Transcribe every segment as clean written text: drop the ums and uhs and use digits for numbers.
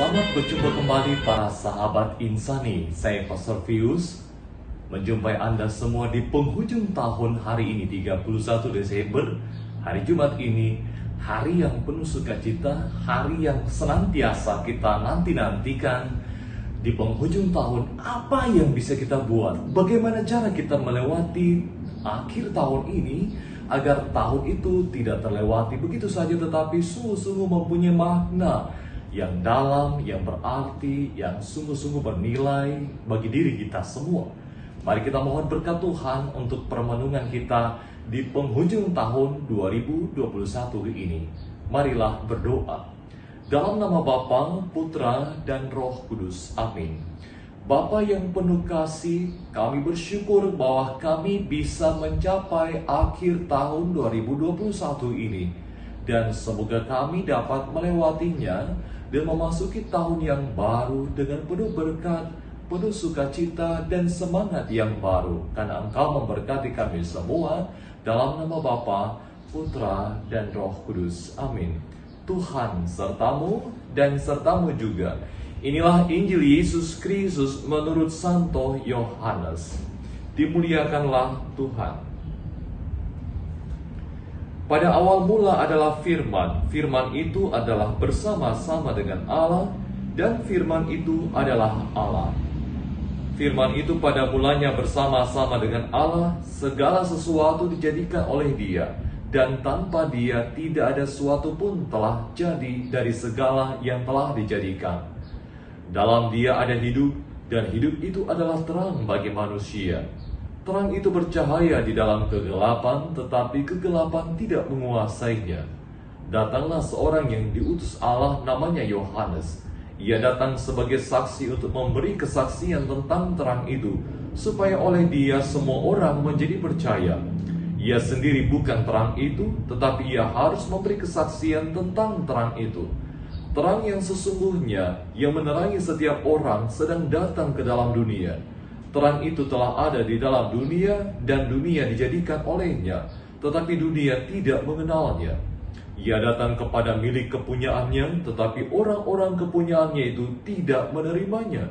Selamat berjumpa kembali para sahabat Insani. Saya Pastor Fius menjumpai Anda semua di penghujung tahun hari ini 31 Desember. Hari Jumat ini, hari yang penuh sukacita, hari yang senantiasa kita nanti-nantikan. Di penghujung tahun, apa yang bisa kita buat? Bagaimana cara kita melewati akhir tahun ini agar tahun itu tidak terlewati begitu saja, tetapi sungguh-sungguh mempunyai makna yang dalam, yang berarti, yang sungguh-sungguh bernilai bagi diri kita semua. Mari kita mohon berkat Tuhan untuk permenungan kita di penghujung tahun 2021 ini. Marilah berdoa. Dalam nama Bapa, Putra, dan Roh Kudus. Amin. Bapa yang penuh kasih, kami bersyukur bahwa kami bisa mencapai akhir tahun 2021 ini. Dan semoga kami dapat melewatinya dan memasuki tahun yang baru dengan penuh berkat, penuh sukacita, dan semangat yang baru. Karena Engkau memberkati kami semua dalam nama Bapa, Putra, dan Roh Kudus. Amin. Tuhan sertamu dan sertamu juga. Inilah Injil Yesus Kristus menurut Santo Yohanes. Dimuliakanlah Tuhan. Pada awal mula adalah firman. Firman itu adalah bersama-sama dengan Allah, dan firman itu adalah Allah. Firman itu pada mulanya bersama-sama dengan Allah. Segala sesuatu dijadikan oleh Dia, dan tanpa Dia tidak ada sesuatu pun telah jadi dari segala yang telah dijadikan. Dalam Dia ada hidup, dan hidup itu adalah terang bagi manusia. Terang itu bercahaya di dalam kegelapan, tetapi kegelapan tidak menguasainya. Datanglah seorang yang diutus Allah, namanya Yohanes. Ia datang sebagai saksi untuk memberi kesaksian tentang terang itu, supaya oleh Dia semua orang menjadi percaya. Ia sendiri bukan terang itu, tetapi Ia harus memberi kesaksian tentang terang itu. Terang yang sesungguhnya, yang menerangi setiap orang, sedang datang ke dalam dunia. Terang itu telah ada di dalam dunia, dan dunia dijadikan olehnya, tetapi dunia tidak mengenalnya. Ia datang kepada milik kepunyaannya, tetapi orang-orang kepunyaannya itu tidak menerimanya.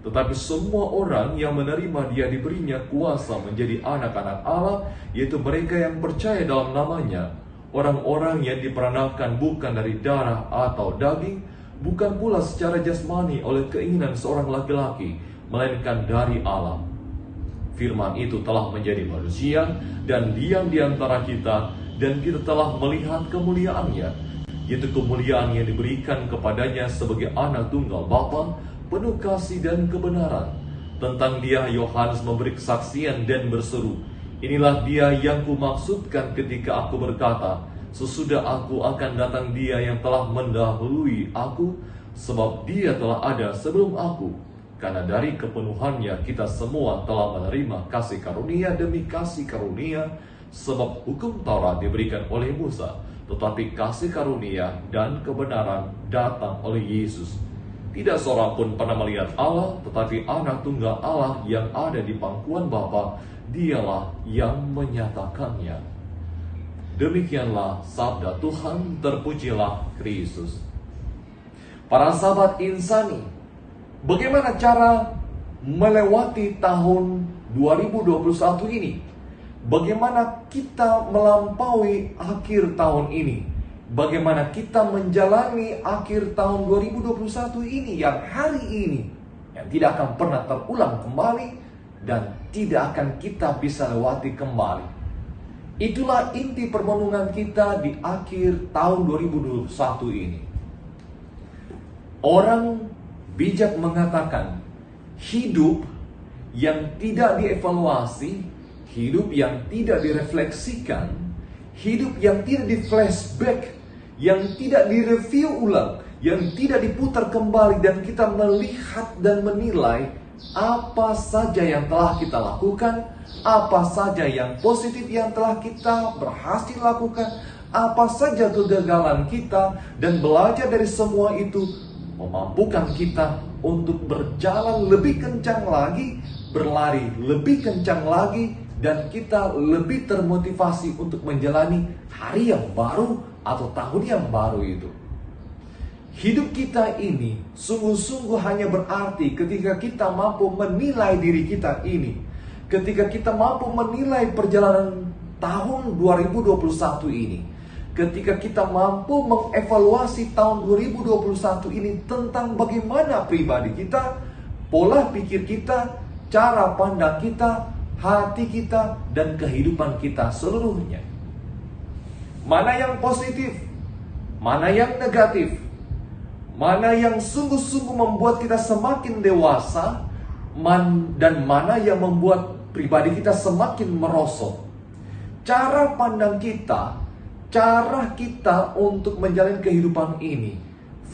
Tetapi semua orang yang menerima Dia diberinya kuasa menjadi anak-anak Allah, yaitu mereka yang percaya dalam namanya. Orang-orang yang diperanakan bukan dari darah atau daging, bukan pula secara jasmani oleh keinginan seorang laki-laki, melainkan dari Allah. Firman itu telah menjadi manusia dan diam di antara kita, dan kita telah melihat kemuliaannya, yaitu kemuliaan yang diberikan kepadanya sebagai anak tunggal Bapa, penuh kasih dan kebenaran. Tentang Dia Yohanes memberi kesaksian dan berseru, "Inilah Dia yang kumaksudkan ketika aku berkata, sesudah aku akan datang Dia yang telah mendahului aku, sebab Dia telah ada sebelum aku." Karena dari kepenuhannya kita semua telah menerima kasih karunia demi kasih karunia, sebab hukum Taurat diberikan oleh Musa, tetapi kasih karunia dan kebenaran datang oleh Yesus. Tidak seorang pun pernah melihat Allah, tetapi anak tunggal Allah yang ada di pangkuan Bapa, Dialah yang menyatakannya. Demikianlah sabda Tuhan, terpujilah Kristus. Para sahabat Insani, bagaimana cara melewati tahun 2021 ini? Bagaimana kita melampaui akhir tahun ini? Bagaimana kita menjalani akhir tahun 2021 ini, yang hari ini, yang tidak akan pernah terulang kembali dan tidak akan kita bisa lewati kembali. Itulah inti permenungan kita di akhir tahun 2021 ini. Orang bijak mengatakan, hidup yang tidak dievaluasi, hidup yang tidak direfleksikan, hidup yang tidak di flashback, yang tidak direview ulang, yang tidak diputar kembali, dan kita melihat dan menilai apa saja yang telah kita lakukan, apa saja yang positif yang telah kita berhasil lakukan, apa saja kegagalan kita, dan belajar dari semua itu memampukan kita untuk berjalan lebih kencang lagi, berlari lebih kencang lagi, dan kita lebih termotivasi untuk menjalani hari yang baru atau tahun yang baru itu. Hidup kita ini sungguh-sungguh hanya berarti ketika kita mampu menilai diri kita ini. Ketika kita mampu menilai perjalanan tahun 2021 ini. Ketika kita mampu mengevaluasi tahun 2021 ini tentang bagaimana pribadi kita, pola pikir kita, cara pandang kita, hati kita, dan kehidupan kita seluruhnya. Mana yang positif, mana yang negatif, mana yang sungguh-sungguh membuat kita semakin dewasa, dan mana yang membuat pribadi kita semakin merosot. Cara pandang kita, cara kita untuk menjalani kehidupan ini,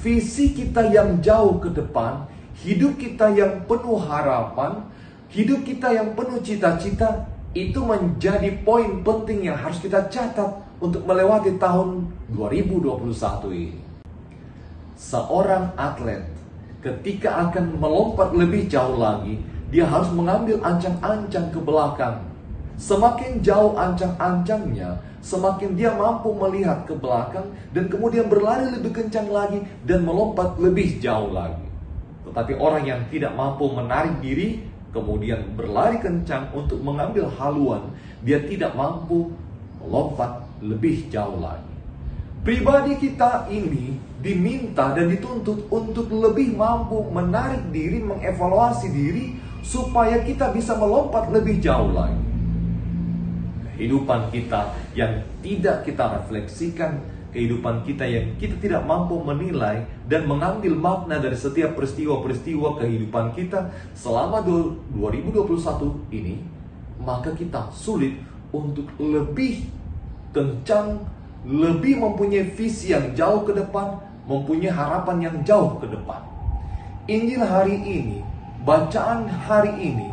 visi kita yang jauh ke depan, hidup kita yang penuh harapan, hidup kita yang penuh cita-cita, itu menjadi poin penting yang harus kita catat untuk melewati tahun 2021 ini. Seorang atlet ketika akan melompat lebih jauh lagi, dia harus mengambil ancang-ancang ke belakang. Semakin jauh ancang-ancangnya, semakin dia mampu melihat ke belakang dan kemudian berlari lebih kencang lagi dan melompat lebih jauh lagi. Tetapi orang yang tidak mampu menarik diri, kemudian berlari kencang untuk mengambil haluan, dia tidak mampu melompat lebih jauh lagi. Pribadi kita ini diminta dan dituntut untuk lebih mampu menarik diri, mengevaluasi diri, supaya kita bisa melompat lebih jauh lagi. Kehidupan kita yang tidak kita refleksikan, kehidupan kita yang kita tidak mampu menilai dan mengambil makna dari setiap peristiwa-peristiwa kehidupan kita selama 2021 ini, maka kita sulit untuk lebih kencang, lebih mempunyai visi yang jauh ke depan, mempunyai harapan yang jauh ke depan. Injil hari ini, bacaan hari ini,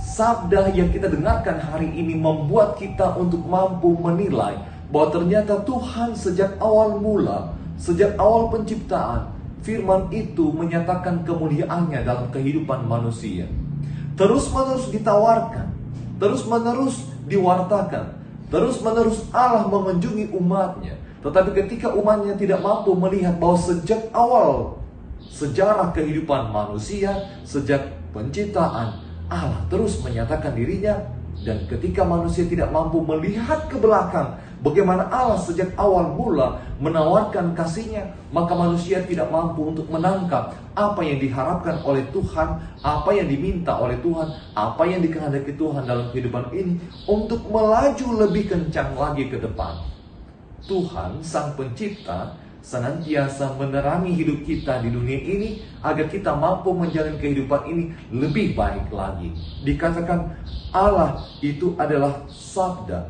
sabda yang kita dengarkan hari ini membuat kita untuk mampu menilai bahwa ternyata Tuhan sejak awal mula, sejak awal penciptaan, firman itu menyatakan kemuliaannya dalam kehidupan manusia. Terus-menerus ditawarkan, terus-menerus diwartakan, terus-menerus Allah mengunjungi umatnya. Tetapi ketika umatnya tidak mampu melihat bahwa sejak awal sejarah kehidupan manusia, sejak penciptaan, Allah terus menyatakan dirinya. Dan ketika manusia tidak mampu melihat ke belakang bagaimana Allah sejak awal mula menawarkan kasih-Nya, maka manusia tidak mampu untuk menangkap apa yang diharapkan oleh Tuhan, apa yang diminta oleh Tuhan, apa yang dikehendaki Tuhan dalam kehidupan ini untuk melaju lebih kencang lagi ke depan. Tuhan Sang Pencipta senantiasa menerangi hidup kita di dunia ini agar kita mampu menjalani kehidupan ini lebih baik lagi. Dikatakan Allah itu adalah sabda,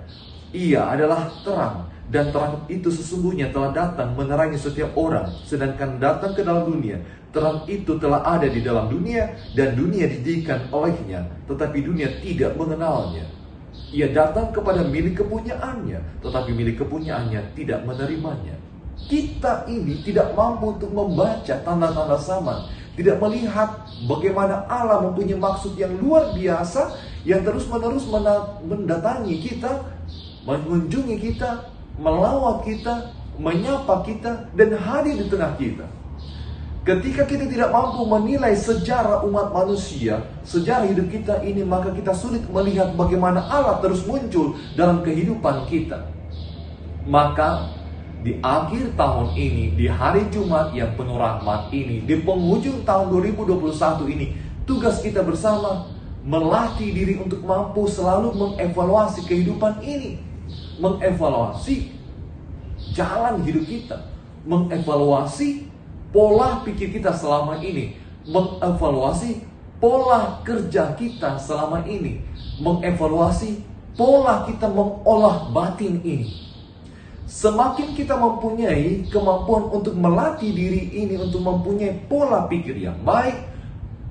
Ia adalah terang, dan terang itu sesungguhnya telah datang menerangi setiap orang. Sedangkan datang ke dalam dunia, terang itu telah ada di dalam dunia, dan dunia didirikan olehnya, tetapi dunia tidak mengenalnya. Ia datang kepada milik kepunyaannya, tetapi milik kepunyaannya tidak menerimanya. Kita ini tidak mampu untuk membaca tanda-tanda zaman, tidak melihat bagaimana Allah mempunyai maksud yang luar biasa yang terus-menerus mendatangi kita, mengunjungi kita, melawat kita, menyapa kita, dan hadir di tengah kita. Ketika kita tidak mampu menilai sejarah umat manusia, sejarah hidup kita ini, maka kita sulit melihat bagaimana Allah terus muncul dalam kehidupan kita. Maka di akhir tahun ini, di hari Jumat yang penuh rahmat ini, di penghujung tahun 2021 ini, tugas kita bersama melatih diri untuk mampu selalu mengevaluasi kehidupan ini, mengevaluasi jalan hidup kita, mengevaluasi pola pikir kita selama ini, mengevaluasi pola kerja kita selama ini, mengevaluasi pola kita mengolah batin ini. Semakin kita mempunyai kemampuan untuk melatih diri ini untuk mempunyai pola pikir yang baik,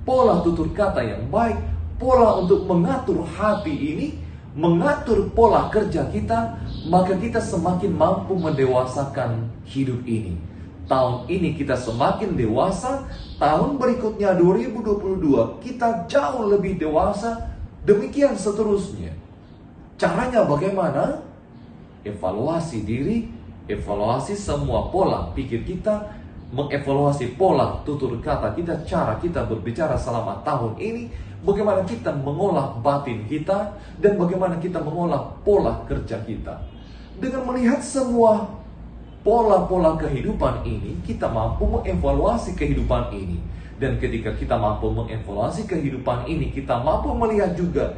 pola tutur kata yang baik, pola untuk mengatur hati ini, mengatur pola kerja kita, maka kita semakin mampu mendewasakan hidup ini. Tahun ini kita semakin dewasa, tahun berikutnya 2022 kita jauh lebih dewasa, demikian seterusnya. Caranya bagaimana? Evaluasi diri, evaluasi semua pola pikir kita, mengevaluasi pola tutur kata kita, cara kita berbicara selama tahun ini, bagaimana kita mengolah batin kita, dan bagaimana kita mengolah pola kerja kita. Dengan melihat semua pola-pola kehidupan ini, kita mampu mengevaluasi kehidupan ini. Dan ketika kita mampu mengevaluasi kehidupan ini, kita mampu melihat juga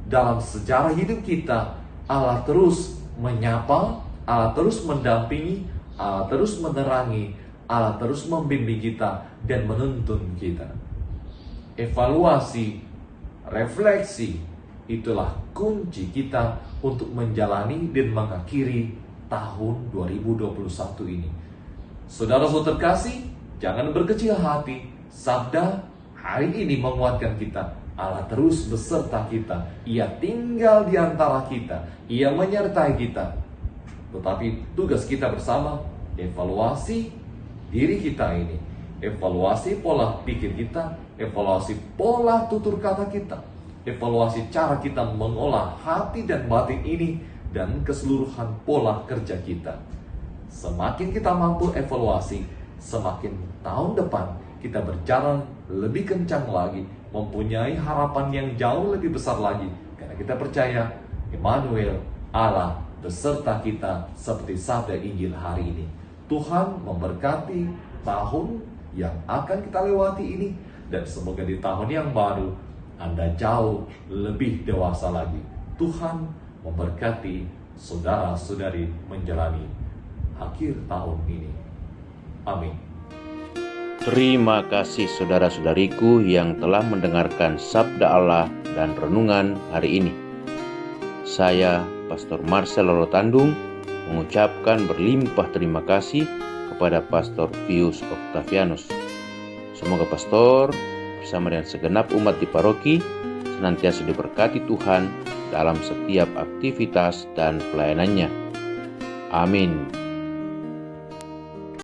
dalam sejarah hidup kita, Allah terus menyapa, Allah terus mendampingi, Allah terus menerangi, Allah terus membimbing kita dan menuntun kita. Evaluasi, refleksi, itulah kunci kita untuk menjalani dan mengakhiri tahun 2021 ini. Saudara-saudara terkasih, jangan berkecil hati. Sabda hari ini menguatkan kita. Allah terus beserta kita. Ia tinggal di antara kita. Ia menyertai kita. Tetapi tugas kita bersama, evaluasi diri kita ini, evaluasi pola pikir kita, evaluasi pola tutur kata kita, evaluasi cara kita mengolah hati dan batin ini, dan keseluruhan pola kerja kita. Semakin kita mampu evaluasi, semakin tahun depan kita berjalan lebih kencang lagi, mempunyai harapan yang jauh lebih besar lagi, karena kita percaya Immanuel, Allah beserta kita seperti sabda Injil hari ini. Tuhan memberkati tahun yang akan kita lewati ini, dan semoga di tahun yang baru Anda jauh lebih dewasa lagi. Tuhan memberkati saudara-saudari menjalani akhir tahun ini. Amin. Terima kasih saudara-saudariku yang telah mendengarkan sabda Allah dan renungan hari ini. Saya Pastor Marcel Lolotandung mengucapkan berlimpah terima kasih kepada Pastor Pius Octavianus. Semoga Pastor bersama dengan segenap umat di paroki senantiasa diberkati Tuhan dalam setiap aktivitas dan pelayanannya. Amin.